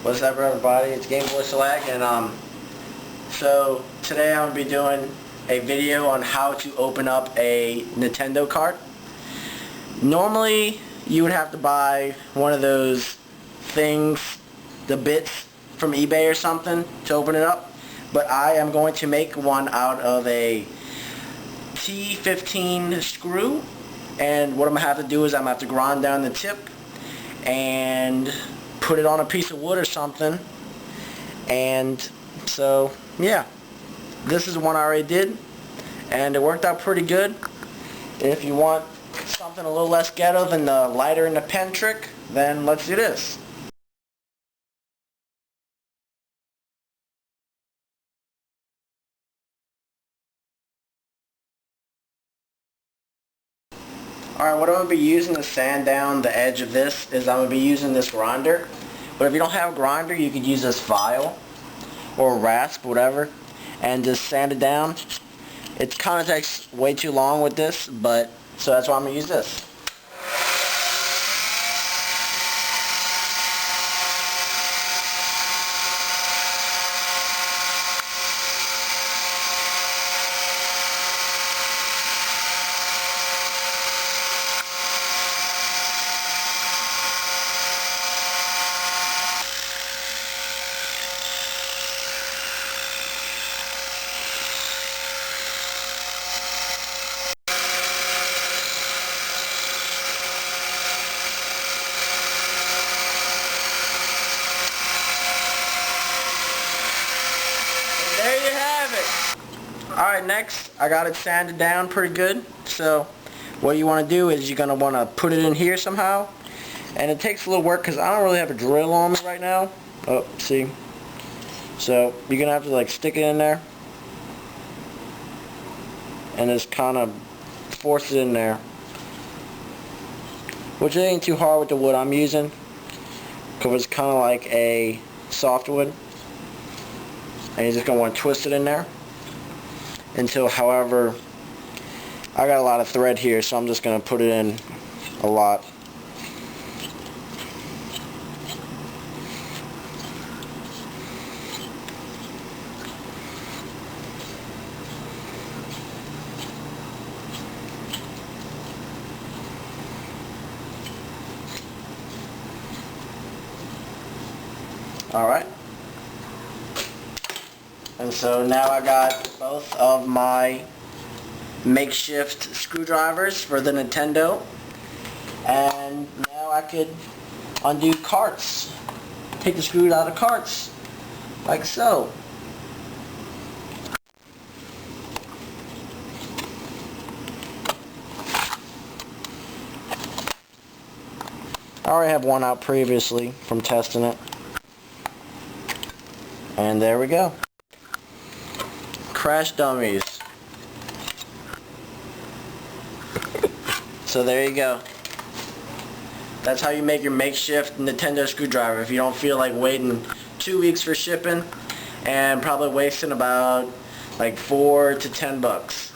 What's up, everybody? It's Gameboyswag, and so today I'm going to be doing a video on how to open up a Nintendo cart. Normally, you would have to buy one of those things, the bits from eBay or something, to open it up. But I am going to make one out of a T15 screw, and what I'm going to have to do is I'm going to have to grind down the tip and put it on a piece of wood or something. And so yeah, this is the one I already did, and it worked out pretty good. If you want something a little less ghetto than the lighter and the pen trick, then let's do this. Alright, what I'm going to be using to sand down the edge of this is I'm going to be using this grinder. But if you don't have a grinder, you could use this file or rasp, whatever, and just sand it down. It kind of takes way too long with this, but so that's why I'm going to use this. There you have it. Alright, next I got it sanded down pretty good. So what you want to do is you're going to want to put it in here somehow. And it takes a little work because I don't really have a drill on me right now. Oh, see? So you're going to have to like stick it in there and just kind of force it in there. Which it ain't too hard with the wood I'm using, because it's kind of like a softwood. And you're just going to want to twist it in there until, however, I got a lot of thread here, so I'm just going to put it in a lot. Alright. And so now I got both of my makeshift screwdrivers for the Nintendo, and now I could undo carts, take the screws out of carts, like so. I already have one out previously from testing it, and there we go. Crash dummies. So there you go. That's how you make your makeshift Nintendo screwdriver if you don't feel like waiting 2 weeks for shipping and probably wasting about like $4 to $10.